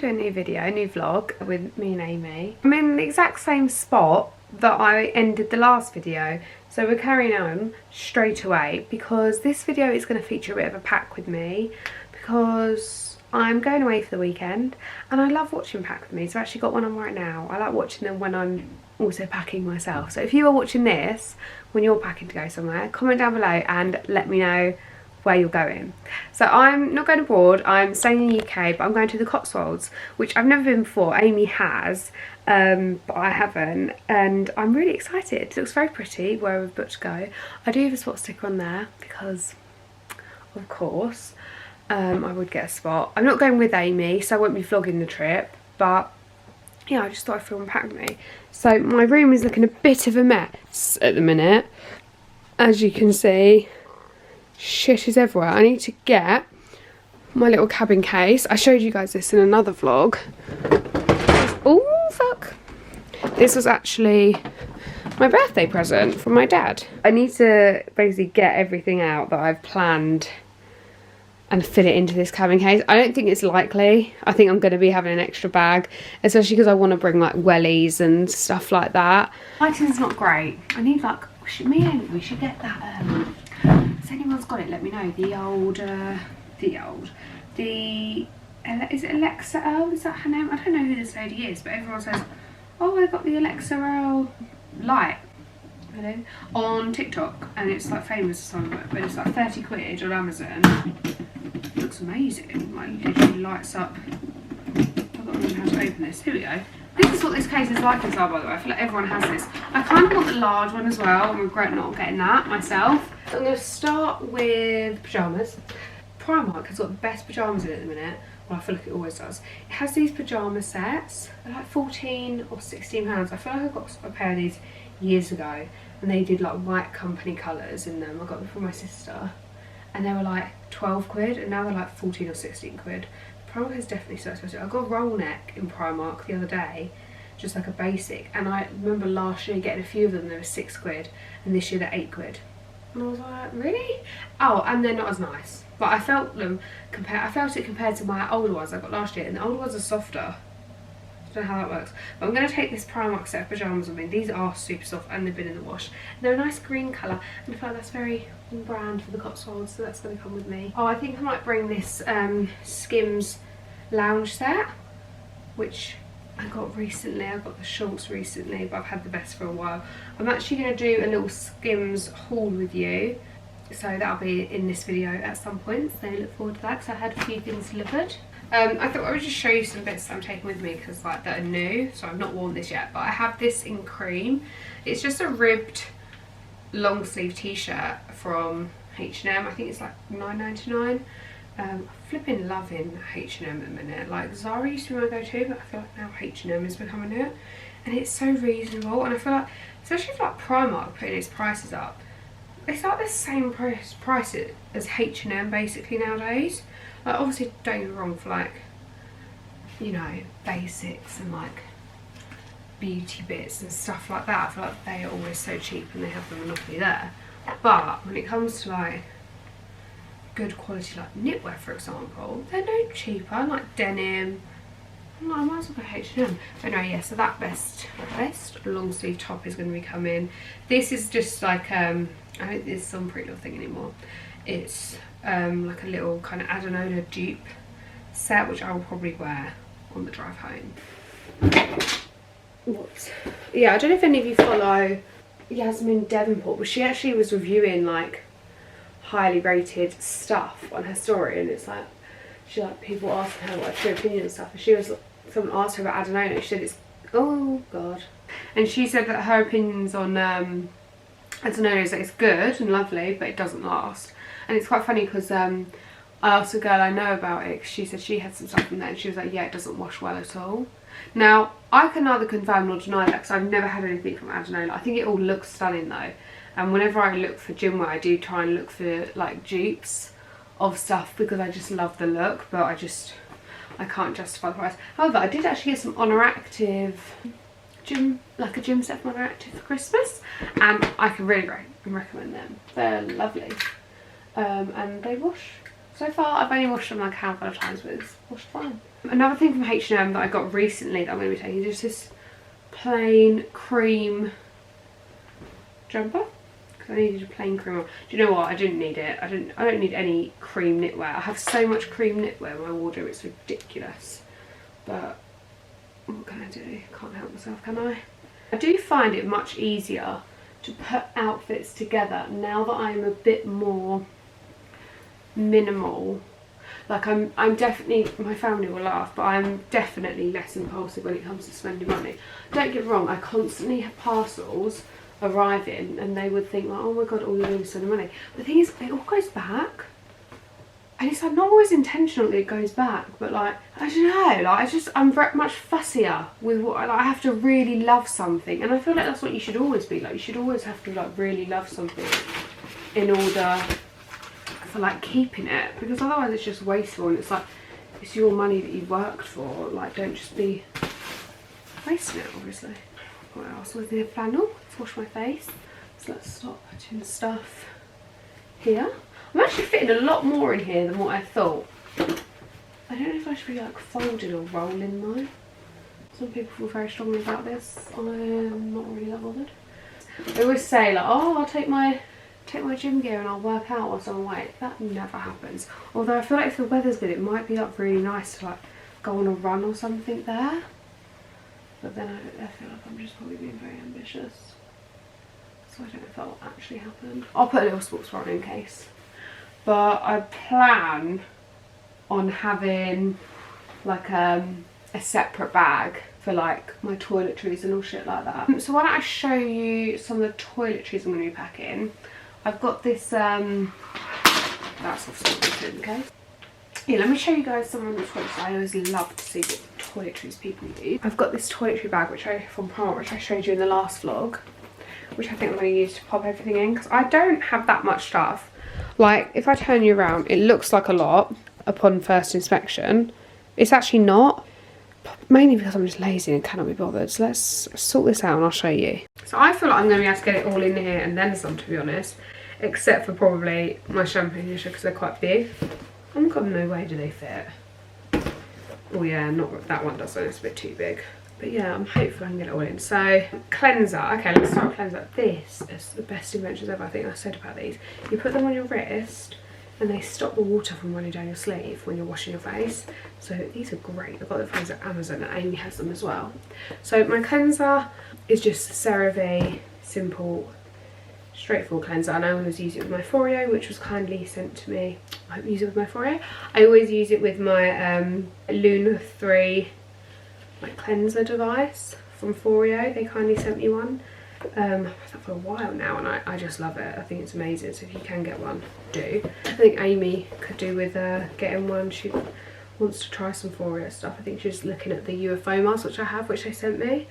to a new video, a new vlog with me and Amy. I'm in the exact same spot that I ended the last video, so we're carrying on straight away because this video is going to feature a bit of a pack with me because I'm going away for the weekend and I love watching pack with me. So I've actually got one on right now. I like watching them when I'm also packing myself. So if you are watching this when you're packing to go somewhere, comment down below and let me know where you're going. So I'm not going abroad, I'm staying in the UK, but I'm going to the Cotswolds, which I've never been before. Amy has, but I haven't, and I'm really excited. It looks very pretty where we've booked to go. I do have a spot sticker on there because of course I would get a spot. I'm not going with Amy, so I won't be vlogging the trip, but yeah, I just thought I'd film and pack with me. So my room is looking a bit of a mess at the minute, as you can see. Shit is everywhere. I need to get my little cabin case. I showed you guys this in another vlog. Oh fuck. This was actually my birthday present from my dad. I need to basically get everything out that I've planned and fit it into this cabin case. I don't think it's likely. I think I'm going to be having an extra bag, especially because I want to bring like wellies and stuff like that. Lighting's not great. I need like, we should get that if anyone's got it, let me know. Is it Alexa Earl? Is that her name? I don't know who this lady is, but everyone says, oh, I got the Alexa Earl light, you know, on TikTok, and it's like famous somewhere, but it's like 30 quid on Amazon. It looks amazing. Like literally lights up. I've got to remember how to open this. Here we go. This is what this case is like inside, by the way. I feel like everyone has this. I kind of want the large one as well. I regret not getting that myself. So I'm going to start with pyjamas. Primark has got the best pyjamas in it at the minute. Well, I feel like it always does. It has these pyjama sets. They're like 14 or 16 pounds. I feel like I got a pair of these years ago, and they did like white company colours in them. I got them from my sister, and they were like 12 quid, and now they're like 14 or 16 quid. Primark is definitely so expensive. I got a roll neck in Primark the other day, just like a basic, and I remember last year getting a few of them. They were 6 quid, and this year they're 8 quid. And I was like, really? Oh, and they're not as nice. But I felt them compared to my older ones I got last year, and the older ones are softer. I don't know how that works. But I'm going to take this Primark set of pyjamas with me. These are super soft and they've been in the wash. And they're a nice green colour, and I feel like that's very on brand for the Cotswolds, so that's going to come with me. Oh, I think I might bring this Skims lounge set, which I got recently. I got the shorts recently, but I've had the vest for a while. I'm actually going to do a little Skims haul with you, so that'll be in this video at some point, so look forward to that because I had a few things delivered. I thought I would just show you some bits that I'm taking with me because like that are new, so I've not worn this yet, but I have this in cream. It's just a ribbed long sleeve t-shirt from H&M. I think it's like £9.99. Flipping loving H&M at the minute. Like Zara used to be my go-to, but I feel like now H&M is becoming it, and it's so reasonable. And I feel like, especially for like Primark putting its prices up, it's like the same price as H&M basically nowadays. Like obviously don't get me wrong, for like, you know, basics and like beauty bits and stuff like that, I feel like they are always so cheap and they have the monopoly there. But when it comes to like good quality like knitwear, for example, they're no cheaper. Like denim, I'm like, I might as well go H&M. But no, yeah, so that best long sleeve top is going to be coming. This is just like I don't think this is some Pretty Little Thing anymore. It's like a little kind of Adenola dupe set, which I will probably wear on the drive home. Whoops. Yeah, I don't know if any of you follow Yasmin Devonport, but she actually was reviewing like highly rated stuff on her story, and it's like she like people asking her what her opinion and stuff, and she was, someone asked her about Adenola, she said it's, oh god, and she said that her opinions on Adenola is that it's good and lovely, but it doesn't last. And it's quite funny because I asked a girl I know about it, 'cause she said she had some stuff from there, and she was like, yeah, it doesn't wash well at all. Now I can neither confirm nor deny that because I've never had anything from Adenola. I think it all looks stunning though, and whenever I look for gym wear I do try and look for like dupes of stuff because I just love the look, but I can't justify the price. However, I did actually get some Honor Active like a gym set from Honor Active for Christmas, and I can really recommend them. They're lovely. And they wash. So far I've only washed them like a handful of times, but it's washed fine. Another thing from H&M that I got recently that I'm going to be taking is this plain cream jumper. Because I needed a plain cream one. Do you know what? I didn't need it. I don't need any cream knitwear. I have so much cream knitwear in my wardrobe, it's ridiculous. But what can I do? Can't help myself, can I? I do find it much easier to put outfits together now that I'm a bit more minimal. Like I'm definitely, my family will laugh, but I'm definitely less impulsive when it comes to spending money. Don't get me wrong, I constantly have parcels arriving and they would think like, oh my god, all you're doing is spending money. But the thing is, it all goes back. And it's like not always intentional that it goes back, but like, I don't know, like I'm very much fussier with what, like I have to really love something. And I feel like that's what you should always be, like you should always have to like really love something in order for like keeping it, because otherwise it's just wasteful and it's like, it's your money that you've worked for, like don't just be wasting it obviously. What else was there? Flannel to wash my face. So let's stop putting stuff here. I'm actually fitting a lot more in here than what I thought. I don't know if I should be like folding or rolling though. Some people feel very strongly about this. I'm not really that bothered. I always say like, oh, I'll take my gym gear and I'll work out whilst I'm awake. That never happens. Although I feel like if the weather's good, it might be like really nice to like go on a run or something there. But then I feel like I'm just probably being very ambitious. So I don't know if that will actually happen. I'll put a little sports bra in case. But I plan on having like a separate bag for like my toiletries and all shit like that. So why don't I show you some of the toiletries I'm going to be packing. I've got this, that's obviously in the case. Yeah, let me show you guys some of the toiletries. I always love to see what toiletries people use. I've got this toiletry bag from Primark, which I showed you in the last vlog, which I think I'm going to use to pop everything in, because I don't have that much stuff. Like, if I turn you around, it looks like a lot upon first inspection. It's actually not, mainly because I'm just lazy and cannot be bothered. So let's sort this out and I'll show you. So I feel like I'm going to be able to get it all in here and then some, to be honest, except for probably my shampoo and conditioner because they're quite big. Oh my god, no way do they fit. Oh yeah, not that one doesn't, it's a bit too big. But yeah, I'm hopeful I can get it all in. So, cleanser. Okay, let's start with cleanser. This is the best inventions ever, I think I said about these. You put them on your wrist and they stop the water from running down your sleeve when you're washing your face. So these are great. I've got them at Amazon and Amy has them as well. So my cleanser is just CeraVe Simple straightforward cleanser, and I always use it with my Foreo, which was kindly sent to me. I hope you use it with my Foreo. I always use it with my Luna 3 like cleanser device from Foreo. They kindly sent me one. I've had that for a while now and I just love it. I think it's amazing, so if you can get one, do. I think Amy could do with getting one. She wants to try some Foreo stuff. I think she's looking at the UFO mask, which I have, which they sent me.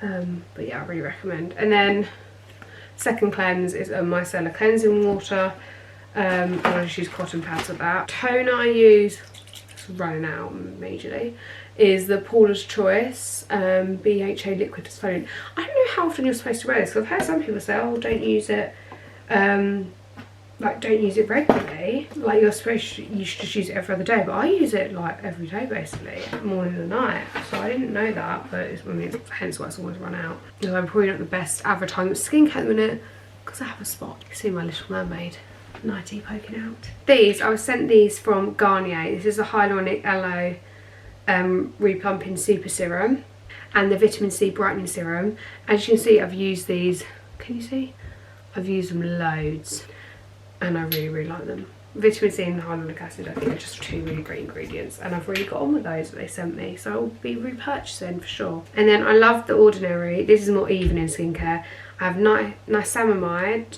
But yeah, I really recommend. And then second cleanse is a micellar cleansing water. And I just use cotton pads with that. Toner I use, it's running out majorly, is the Paula's Choice BHA liquid exfoliant. I don't know how often you're supposed to wear this, because I've heard some people say, oh, don't use it, like don't use it regularly. Like you should just use it every other day, but I use it like every day basically, morning and night. So I didn't know that, but it's, I mean, hence why it's always run out. So I'm probably not the best advertisement skincare at the minute, because I have a spot. You can see my Little Mermaid nightie poking out. These, I was sent these from Garnier. This is a hyaluronic aloe replumping super serum and the vitamin C brightening serum. As you can see, I've used these, can you see? I've used them loads and I really like them. Vitamin C and hyaluronic acid, I think, are just two really great ingredients, and I've really got on with those that they sent me, so I'll be repurchasing for sure. And then I love The Ordinary. This is more evening skincare. I have niacinamide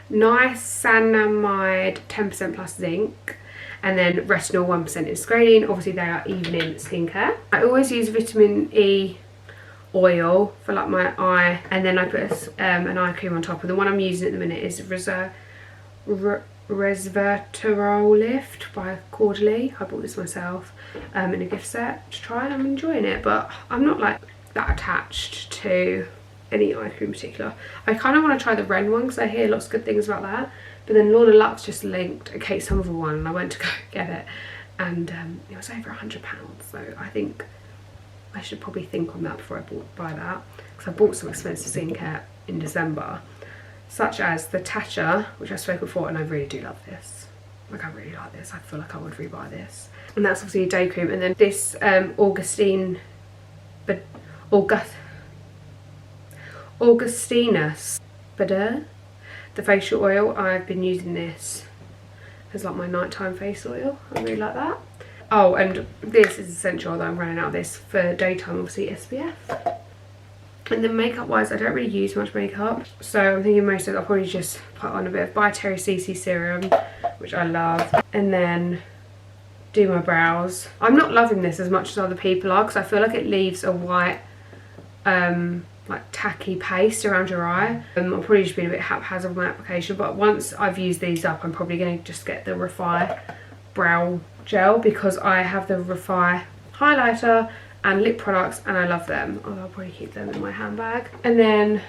10% plus zinc, and then retinol 1% is squalene. Obviously they are evening skincare. I always use vitamin E oil for like my eye, and then I put an eye cream on top, and the one I'm using at the minute is Resveratrol Lift by Quarterly. I bought this myself in a gift set to try, and I'm enjoying it, but I'm not like that attached to any eye cream in particular. I kind of want to try the Ren one because I hear lots of good things about that, but then Lorna Luxe just linked a Kate Somerville one and I went to go get it, and it was over £100, so I think I should probably think on that before I buy that, because I bought some expensive skincare in December, such as the Tatcha, which I spoke before, and I really do love this. Like, I really like this. I feel like I would rebuy this. And that's obviously a day cream. And then this Augustinus Bada, the facial oil. I've been using this as like my nighttime face oil. I really like that. Oh, and this is essential, although I'm running out of this for daytime, obviously SPF. And then makeup wise, I don't really use much makeup, so I'm thinking most of it I'll probably just put on a bit of By Terry CC serum, which I love, and then do my brows. I'm not loving this as much as other people are, because I feel like it leaves a white like tacky paste around your eye. I'll probably just be a bit haphazard with my application, but once I've used these up, I'm probably going to just get the Refi brow gel, because I have the Refi highlighter and lip products and I love them. Although I'll probably keep them in my handbag. And then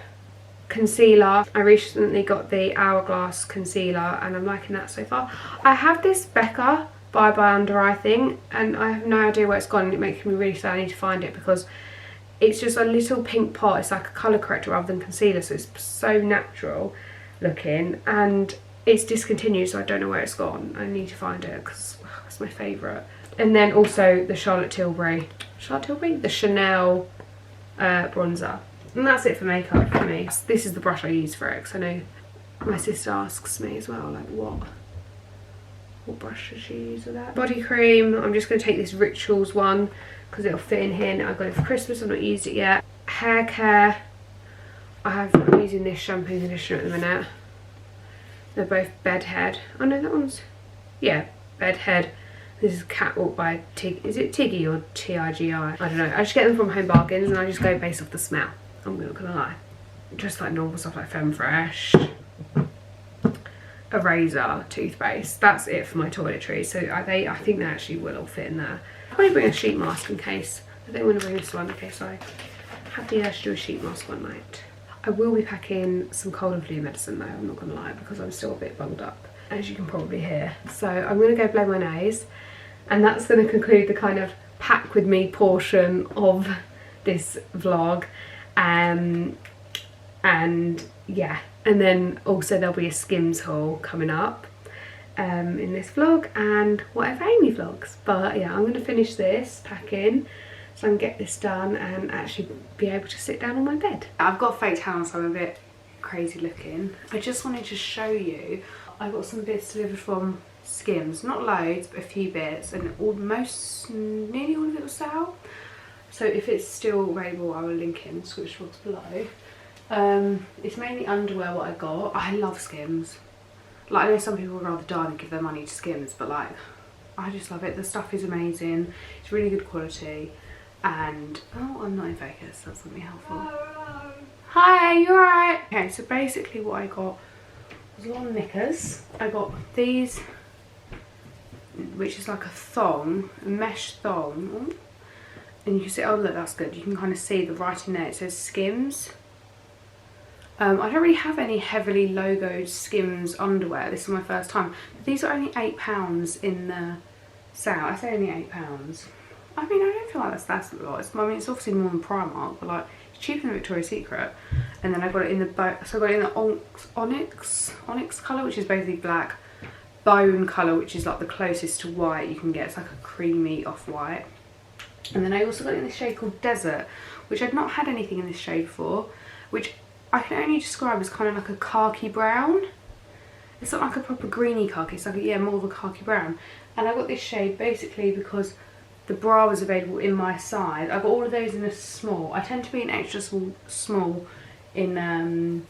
concealer. I recently got the Hourglass concealer and I'm liking that so far. I have this Becca Bye Bye Under Eye thing and I have no idea where it's gone, and it makes me really sad. I need to find it, because it's just a little pink pot. It's like a colour corrector rather than concealer, so it's so natural looking, and it's discontinued, so I don't know where it's gone. I need to find it because it's my favourite. And then also the Charlotte Tilbury, the Chanel bronzer. And that's it for makeup for me. This is the brush I use for it, because I know my sister asks me as well, like what brush does she use for that? Body cream, I'm just going to take this Rituals one because it'll fit in here. I got it for Christmas, I've not used it yet. Hair care, I'm using this shampoo and conditioner at the minute. They're both Bedhead. Oh no, that one's, yeah, Bedhead. This is Catwalk by Tig. Is it Tiggy or T-I-G-I? I don't know. I just get them from Home Bargains and I just go based off the smell. I'm not gonna lie. Just like normal stuff like Femme Fresh, a razor, toothpaste. That's it for my toiletries. So I think they actually will all fit in there. I'll probably bring a sheet mask in case. I don't want to bring this one in case I have the urge to do a sheet mask one night. I will be packing some cold and flu medicine though, I'm not gonna lie, because I'm still a bit bunged up, as you can probably hear. So I'm gonna go blow my nose, and that's gonna conclude the kind of pack with me portion of this vlog. And yeah, and then also there'll be a Skims haul coming up in this vlog, and whatever Amy vlogs. But yeah, I'm gonna finish this packing so I can get this done and actually be able to sit down on my bed. I've got fake tan, so I'm a bit crazy looking. I just wanted to show you, I got some bits delivered from Skims, not loads but a few bits, and nearly all of it was set out. So if it's still available, I will link it in the description box below. It's mainly underwear what I got. I love Skims. Like, I know some people would rather die than give their money to Skims, but like, I just love it. The stuff is amazing. It's really good quality. And oh, I'm not in focus, that's not really helpful. Hi, you alright? Okay, so basically what I got was a lot of knickers. I got these, which is like a thong, a mesh thong. And you can see, oh look, that's good. You can kind of see the writing there. It says Skims. I don't really have any heavily logoed Skims underwear. This is my first time. These are only £8 in the sale. I say only £8. I mean, I don't feel like that's a lot. I mean, it's obviously more than Primark, but like, it's cheaper than Victoria's Secret. And then I got it in the onyx colour, which is basically black, bone colour, which is like the closest to white you can get. It's like a creamy off-white. And then I also got it in this shade called Desert, which I'd not had anything in this shade before, which I can only describe as kind of like a khaki brown. It's not like a proper greeny khaki, it's like, yeah, more of a khaki brown. And I got this shade basically because the bra was available in my size. I got all of those in a small. I tend to be an extra small in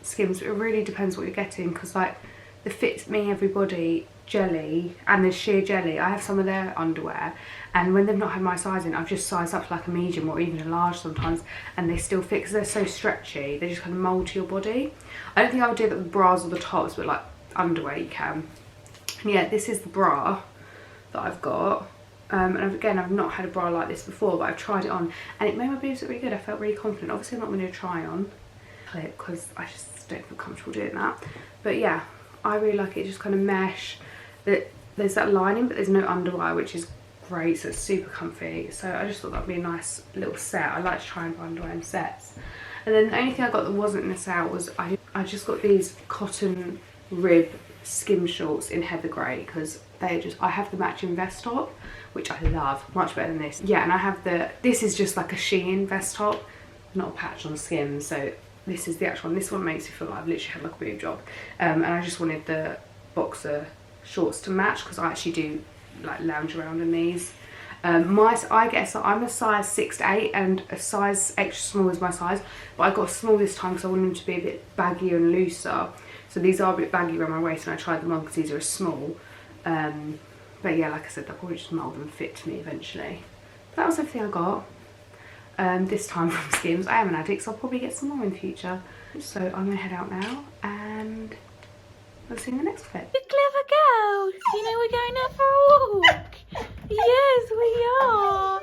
Skims, but it really depends what you're getting, because like the Fit Me Everybody jelly and the sheer jelly, I have some of their underwear, and when they've not had my size in, I've just sized up to like a medium or even a large sometimes, and they still fit because they're so stretchy. They just kind of mould to your body. I don't think I would do that with bras or the tops, but like underwear you can. And yeah, this is the bra that I've got. And again, I've not had a bra like this before, but I've tried it on and it made my boobs look really good. I felt really confident. Obviously I'm not going to try on clip because I just don't feel comfortable doing that, but yeah, I really like it. Just kind of mesh. The there's that lining, but there's no underwire, which is great, so it's super comfy. So I just thought that'd be a nice little set. I like to try and buy underwear in sets. And then the only thing I got that wasn't in the set was I just got these cotton rib skim shorts in heather grey, because I have the matching vest top, which I love, much better than this. Yeah, and I have this is just like a Shein vest top, not a patch on Skims, so this is the actual one. This one makes me feel like I've literally had like a boob job. And I just wanted the boxer shorts to match, because I actually do like lounge around in these. I guess I'm a size 6 to 8, and a size extra small is my size, but I got a small this time because I wanted them to be a bit baggier and looser. So these are a bit baggy around my waist, and I tried them on because these are a small. But yeah, like I said, they'll probably just mould and fit to me eventually. That was everything I got. This time from Skims. I am an addict, so I'll probably get some more in the future. So I'm gonna head out now, and we'll see you in the next fit. You clever girl! You know we're going out for a walk! Yes, we are!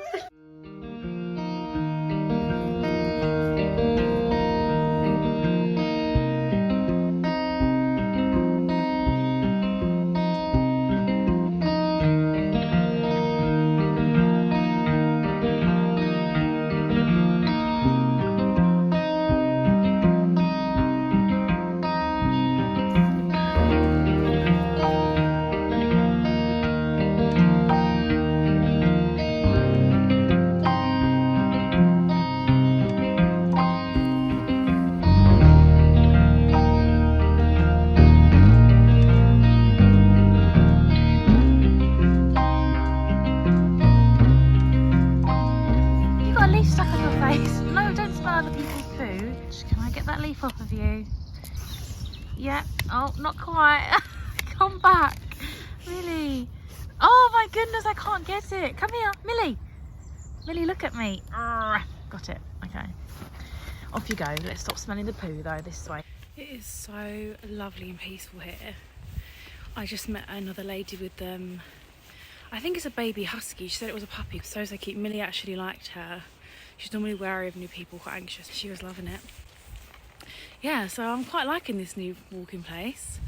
Off of you. Yeah. Oh, not quite. Come back. Really? Oh my goodness, I can't get it. Come here, Millie. Millie, look at me. Got it. Okay. Off you go. Let's stop smelling the poo though, this way. It is so lovely and peaceful here. I just met another lady with I think it's a baby husky. She said it was a puppy. So cute. Millie actually liked her. She's normally wary of new people, quite anxious. She was loving it. Yeah, so I'm quite liking this new walking place.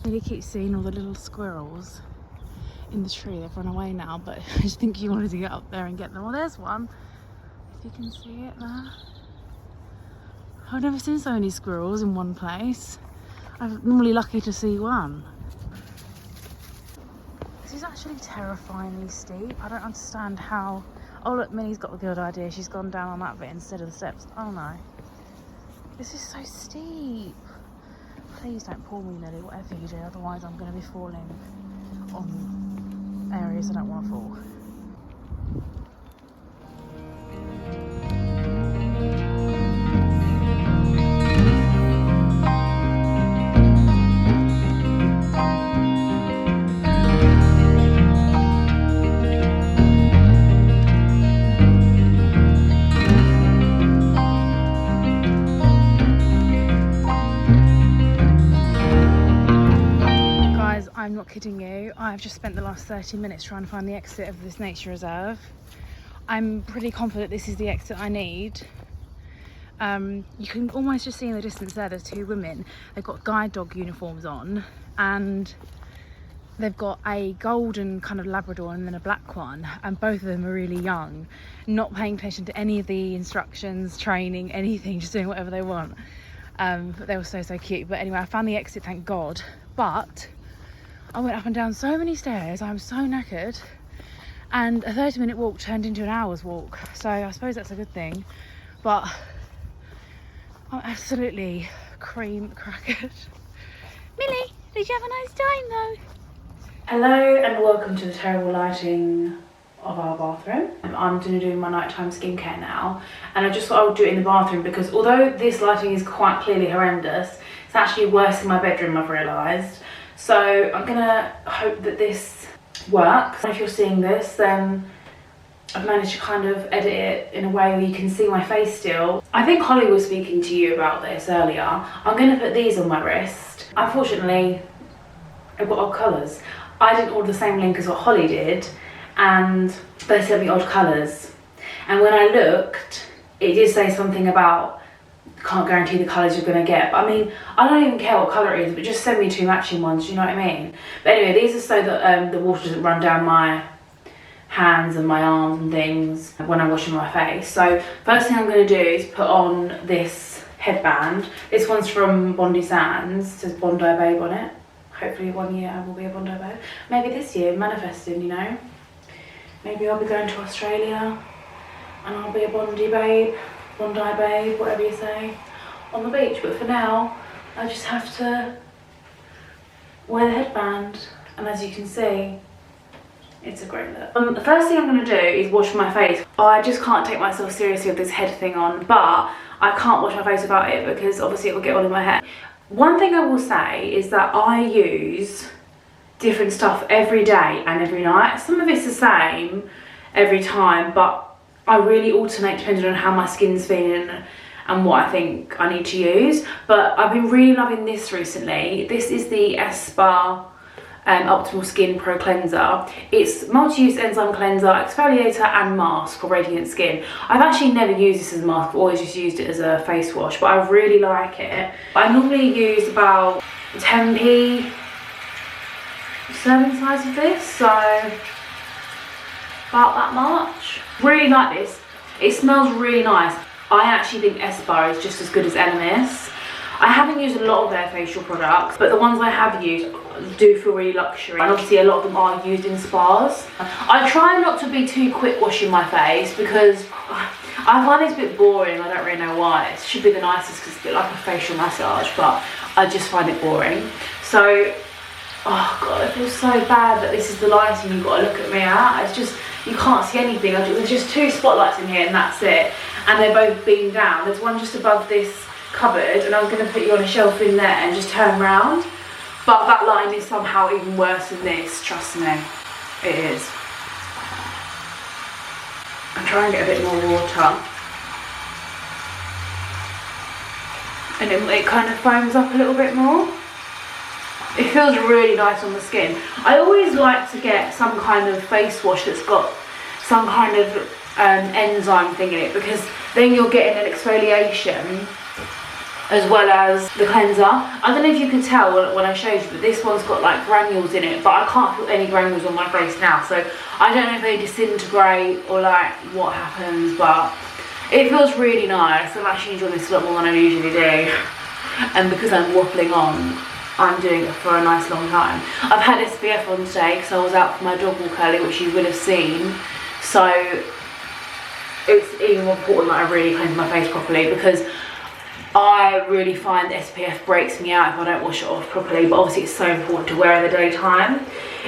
Really keep seeing all the little squirrels in the tree. They've run away now, but I just think you wanted to get up there and get them. Well, there's one, if you can see it there. I've never seen so many squirrels in one place. I'm normally lucky to see one. This is actually terrifyingly steep. I don't understand how... Oh look, Minnie's got a good idea. She's gone down on that bit instead of the steps. Oh no. This is so steep. Please don't pull me, Millie, whatever you do, otherwise I'm going to be falling on areas I don't want to fall. I'm not kidding you, I've just spent the last 30 minutes trying to find the exit of this nature reserve. I'm pretty confident this is the exit I need. You can almost just see in the distance there's two women. They've got guide dog uniforms on, and they've got a golden kind of Labrador and then a black one, and both of them are really young, not paying attention to any of the instructions, training, anything, just doing whatever they want. But they were so cute. But anyway, I found the exit, thank God. But I went up and down so many stairs, I'm so knackered, and a 30-minute walk turned into an hour's walk, so I suppose that's a good thing. But I'm absolutely cream crackered. Millie, did you have a nice time though? Hello and welcome to the terrible lighting of our bathroom. I'm going to do my nighttime skincare now, and I just thought I would do it in the bathroom because although this lighting is quite clearly horrendous, it's actually worse in my bedroom, I've realised. So I'm gonna hope that this works. If you're seeing this, then I've managed to kind of edit it in a way where you can see my face still. I think Holly was speaking to you about this earlier. I'm gonna put these on my wrist. Unfortunately, I've got odd colours. I didn't order the same link as what Holly did, and they sent me odd colours. And when I looked, it did say something about can't guarantee the colours you're going to get. But I mean, I don't even care what colour it is, but just send me 2 matching ones, do you know what I mean? But anyway, these are so that the water doesn't run down my hands and my arms and things when I'm washing my face. So first thing I'm going to do is put on this headband. This one's from Bondi Sands, it says Bondi Babe on it. Hopefully one year I will be a Bondi Babe. Maybe this year, manifesting, you know. Maybe I'll be going to Australia and I'll be a Bondi Babe, Bondi Babe, whatever you say, on the beach. But for now, I just have to wear the headband, and as you can see, it's a great look. The first thing I'm going to do is wash my face. I just can't take myself seriously with this head thing on, but I can't wash my face without it because obviously it will get all in my hair. One thing I will say is that I use different stuff every day and every night. Some of it's the same every time, but I really alternate depending on how my skin's feeling and what I think I need to use. But I've been really loving this recently. This is the Espa Optimal Skin Pro Cleanser. It's multi-use enzyme cleanser, exfoliator and mask for radiant skin. I've actually never used this as a mask, I've always just used it as a face wash, but I really like it. I normally use about 10p serving size of this, so about that much. Really like this. It smells really nice. I actually think Espa is just as good as Elemis. I haven't used a lot of their facial products, but the ones I have used do feel really luxury, and obviously a lot of them are used in spas. I try not to be too quick washing my face because I find it's a bit boring. I don't really know why. It should be the nicest because it's a bit like a facial massage, but I just find it boring. So, oh god, it feels so bad that this is the lighting you've got to look at me at. It's just, you can't see anything. There's just 2 spotlights in here and that's it. And they're both beamed down. There's one just above this cupboard, and I was going to put you on a shelf in there and just turn around. But that line is somehow even worse than this, trust me. It is. I'm trying to get a bit more water. And it kind of foams up a little bit more. It feels really nice on the skin. I always like to get some kind of face wash that's got some kind of enzyme thing in it, because then you're getting an exfoliation as well as the cleanser. I don't know if you can tell when I showed you, but this one's got like granules in it, but I can't feel any granules on my face now, so I don't know if they disintegrate or like what happens, but it feels really nice. I'm actually enjoying this a lot more than I usually do, and because I'm waffling on, I'm doing it for a nice long time. I've had SPF on today because I was out for my dog walk early, which you will have seen, so it's even more important that I really cleanse my face properly, because I really find SPF breaks me out if I don't wash it off properly. But obviously it's so important to wear in the daytime,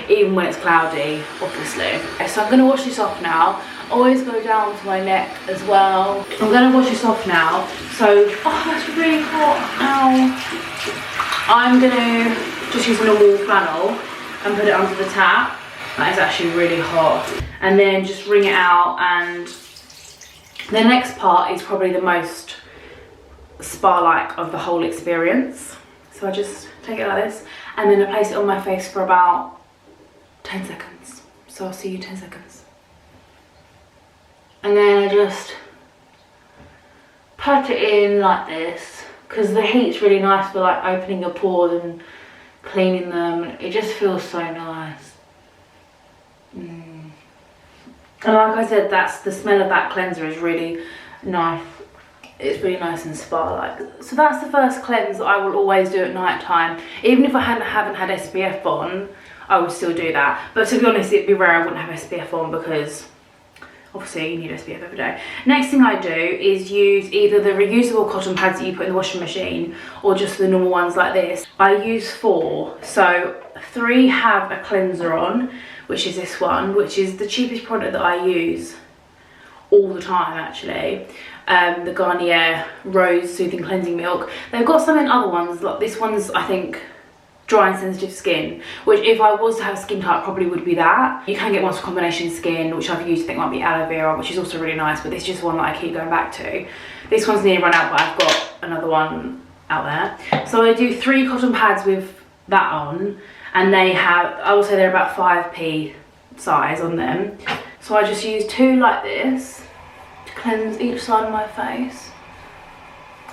even when it's cloudy, obviously. So I'm going to wash this off now. Always go down to my neck as well. I'm going to wash this off now. So, oh, that's really hot. Ow. I'm going to just use a normal flannel and put it under the tap. That is actually really hot. And then just wring it out, and the next part is probably the most spa-like of the whole experience. So I just take it like this, and then I place it on my face for about 10 seconds. So I'll see you 10 seconds. And then I just pat it in like this, because the heat's really nice for like opening your pores and cleaning them. It just feels so nice. And like I said, that's the smell of that cleanser is really nice. It's really nice and spa-like. So that's the first cleanse that I will always do at night time. Even if I haven't had SPF on, I would still do that. But to be honest, it'd be rare I wouldn't have SPF on, because obviously you need SPF every day. Next thing I do is use either the reusable cotton pads that you put in the washing machine, or just the normal ones like this. I use 4. So 3 have a cleanser on, which is this one, which is the cheapest product that I use all the time actually. The Garnier Rose Soothing Cleansing Milk. They've got some in other ones, like this one's I think dry and sensitive skin, which if I was to have a skin type probably would be that. You can get ones for combination skin, which I've used, I think might be aloe vera, which is also really nice, but this is just one that I keep going back to. This one's nearly run out, but I've got another one out there. So I do 3 cotton pads with that on, and they have, I would say they're about 5p size on them. So I just use 2 like this to cleanse each side of my face.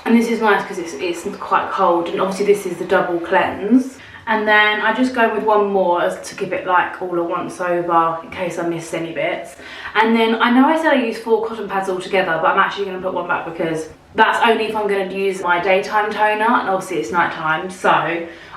And this is nice because it's quite cold, and obviously this is the double cleanse. And then I just go with one more to give it like all a once over in case I miss any bits. And then I know I said I use 4 cotton pads altogether, but I'm actually going to put one back because that's only if I'm going to use my daytime toner, and obviously it's nighttime. So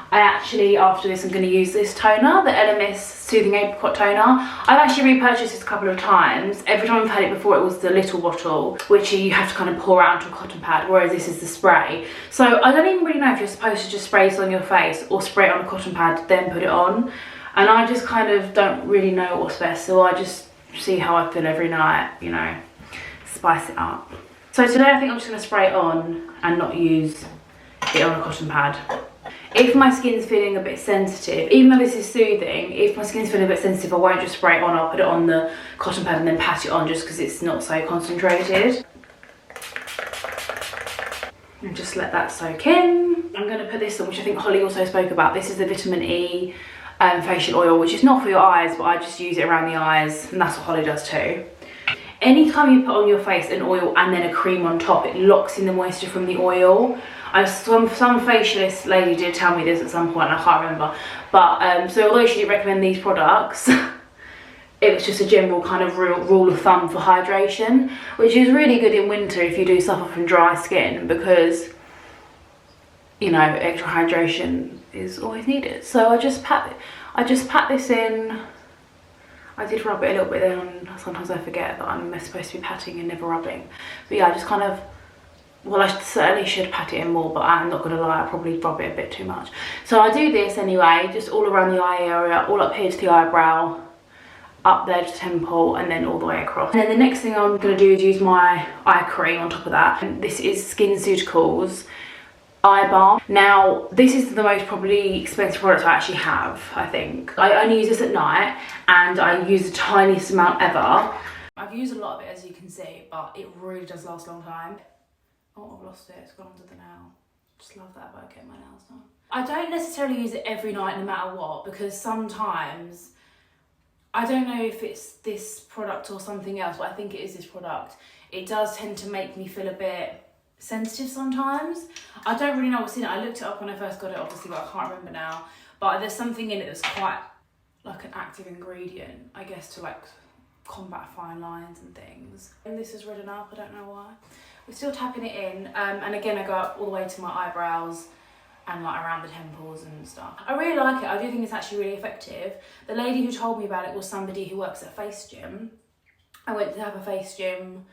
I actually, after this, I'm going to use this toner, the LMS Soothing Apricot Toner. I've actually repurchased this a couple of times. Every time I've had it before, it was the little bottle, which you have to kind of pour out onto a cotton pad, whereas this is the spray. So I don't even really know if you're supposed to just spray this on your face or spray it on a cotton pad, then put it on. And I just kind of don't really know what's best, so I just see how I feel every night, you know, spice it up. So today I think I'm just going to spray it on and not use it on a cotton pad. If my skin's feeling a bit sensitive, even though this is soothing, if my skin's feeling a bit sensitive, I won't just spray it on, I'll put it on the cotton pad and then pat it on just because it's not so concentrated. And just let that soak in. I'm going to put this on, which I think Holly also spoke about. This is the vitamin E facial oil, which is not for your eyes, but I just use it around the eyes, and that's what Holly does too. Anytime you put on your face an oil and then a cream on top, it locks in the moisture from the oil. Some facialist lady did tell me this at some point, and I can't remember. But so although she did recommend these products, it was just a general kind of rule of thumb for hydration, which is really good in winter if you do suffer from dry skin, because, you know, extra hydration is always needed. So I just pat this in. I did rub it a little bit then, sometimes I forget that I'm supposed to be patting and never rubbing. But yeah, I just kind of, well, I certainly should pat it in more, but I'm not gonna lie, I probably rub it a bit too much. So I do this anyway, just all around the eye area, all up here to the eyebrow, up there to the temple, and then all the way across. And then the next thing I'm gonna do is use my eye cream on top of that. And this is SkinCeuticals eye balm. Now this is the most probably expensive product I actually have, I think. I only use this at night and I use the tiniest amount ever. I've used a lot of it, as you can see, but it really does last a long time. Oh, I've lost it, it's gone under the nail. Just love that about getting my nails done. I don't necessarily use it every night no matter what, because sometimes, I don't know if it's this product or something else, but I think it is this product. It does tend to make me feel a bit sensitive sometimes. I don't really know what's in it. I looked it up when I first got it, obviously, but I can't remember now. But there's something in it that's quite like an active ingredient, I guess, to like combat fine lines and things. And this is reddened up, I don't know why. We're still tapping it in, and again I go up all the way to my eyebrows and like around the temples and stuff. I really like it. I do think it's actually really effective. The lady who told me about it was somebody who works at a face gym. I went to have a face gym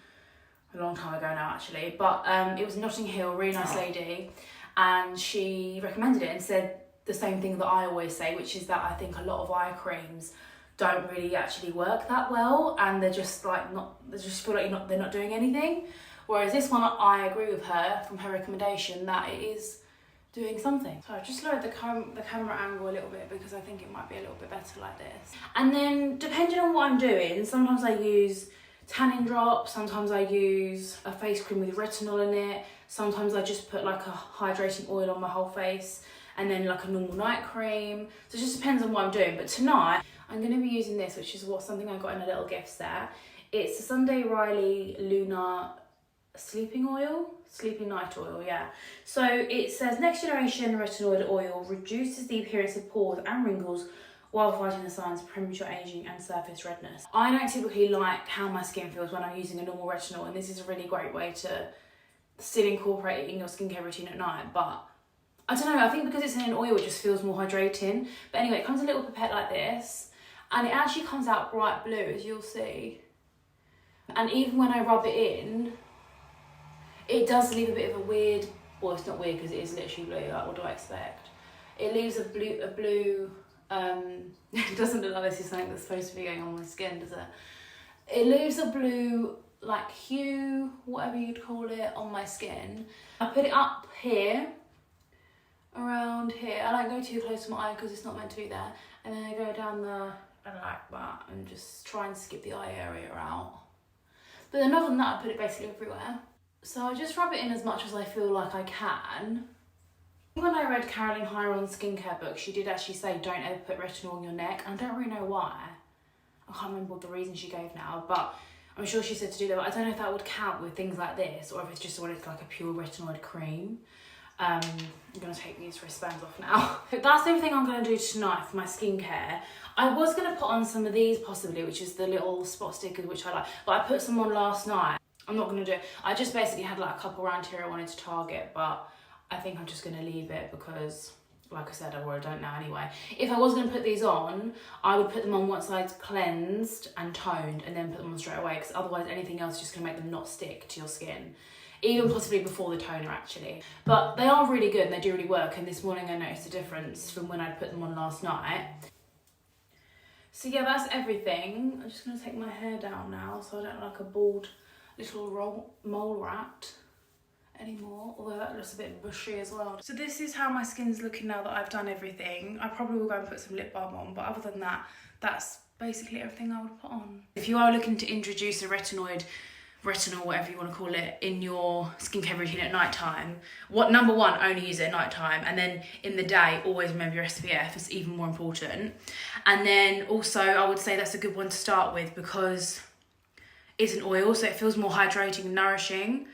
a long time ago now actually, but it was in Notting Hill, really nice lady, and she recommended it and said the same thing that I always say, which is that I think a lot of eye creams don't really actually work that well, and they're just like they just feel like they're not doing anything. Whereas this one, I agree with her from her recommendation that it is doing something. So I just lowered the camera angle a little bit because I think it might be a little bit better like this. And then depending on what I'm doing, sometimes I use tanning drops, sometimes I use a face cream with retinol in it, sometimes I just put like a hydrating oil on my whole face, and then like a normal night cream. So it just depends on what I'm doing. But tonight I'm going to be using this, which is something I got in a little gift set. It's the Sunday Riley Lunar sleeping night oil, yeah. So it says next generation retinoid oil reduces the appearance of pores and wrinkles while fighting the signs of premature aging and surface redness. I don't typically like how my skin feels when I'm using a normal retinol, and this is a really great way to still incorporate it in your skincare routine at night. But I don't know, I think because it's in an oil, it just feels more hydrating. But anyway, it comes a little pipette like this, and it actually comes out bright blue, as you'll see. And even when I rub it in, it does leave a bit of a weird, well, it's not weird because it is literally blue, like what do I expect? It leaves a blue, it doesn't look like this is something that's supposed to be going on my skin, does it? It leaves a blue, like hue, whatever you'd call it, on my skin. I put it up here, around here. I don't go too close to my eye because it's not meant to be there. And then I go down like that and just try and skip the eye area out. But then other than that, I put it basically everywhere. So I just rub it in as much as I feel like I can. When I read Caroline Hyron's skincare book, she did actually say don't ever put retinol on your neck. I don't really know why. I can't remember what the reason she gave now, but I'm sure she said to do that, but I don't know if that would count with things like this or if it's just wanted like a pure retinoid cream. I'm going to take these wristbands off now. That's everything I'm going to do tonight for my skincare. I was going to put on some of these possibly, which is the little spot stickers, which I like, but I put some on last night. I'm not going to do it. I just basically had like a couple around here I wanted to target, but I think I'm just going to leave it because, like I said, I already don't know anyway. If I was going to put these on, I would put them on once I'd cleansed and toned and then put them on straight away, because otherwise anything else is just going to make them not stick to your skin. Even possibly before the toner actually. But they are really good and they do really work, and this morning I noticed a difference from when I put them on last night. So yeah, that's everything. I'm just going to take my hair down now so I don't look like a bald little mole rat anymore, although that looks a bit bushy as well. So this is how my skin's looking now that I've done everything. I probably will go and put some lip balm on, but other than that, that's basically everything I would put on. If you are looking to introduce a retinol, whatever you want to call it, in your skincare routine at night time, number one, only use it at night time, and then in the day, always remember your SPF. It's even more important. And then also, I would say that's a good one to start with because it's an oil, so it feels more hydrating and nourishing.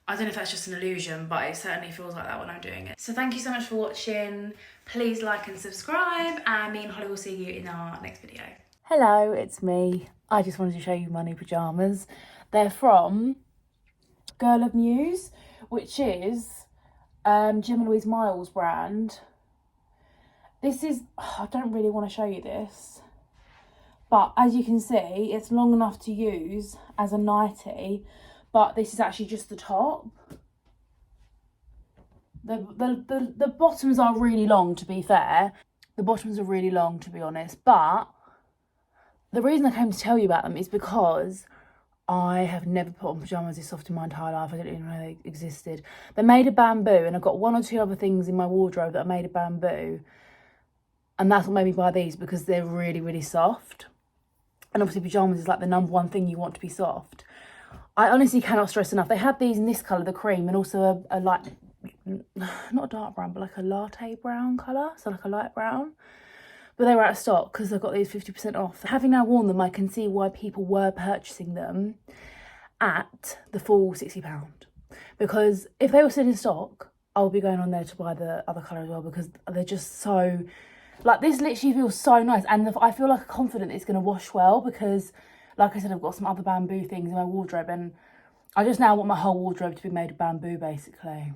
I don't know if that's just an illusion, but it certainly feels like that when I'm doing it. So thank you so much for watching. Please like and subscribe, and me and Holly will see you in our next video. Hello, it's me. I just wanted to show you my new pyjamas. They're from Girl of Muse, which is Jim Louise Miles brand. This is, I don't really want to show you this, but as you can see, it's long enough to use as a nightie, but this is actually just the top. The bottoms are really long, to be fair. The bottoms are really long, to be honest, but the reason I came to tell you about them is because I have never put on pyjamas this soft in my entire life. I didn't even know they existed. They're made of bamboo, and I've got one or two other things in my wardrobe that are made of bamboo. And that's what made me buy these, because they're really, really soft. And obviously pyjamas is like the number one thing you want to be soft. I honestly cannot stress enough. They had these in this colour, the cream, and also a light, not a dark brown, but like a latte brown colour. So like a light brown. But they were out of stock because I got these 50% off. Having now worn them, I can see why people were purchasing them at the full £60. Because if they were still in stock, I would be going on there to buy the other colour as well, because they're just so, like, this literally feels so nice. And I feel like confident it's going to wash well because, like I said, I've got some other bamboo things in my wardrobe, and I just now want my whole wardrobe to be made of bamboo, basically.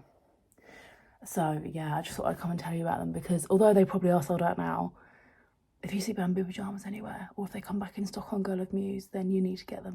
So yeah, I just thought I'd come and tell you about them, because although they probably are sold out now, if you see bamboo pyjamas anywhere, or if they come back in stock on Girl of Muse, then you need to get them.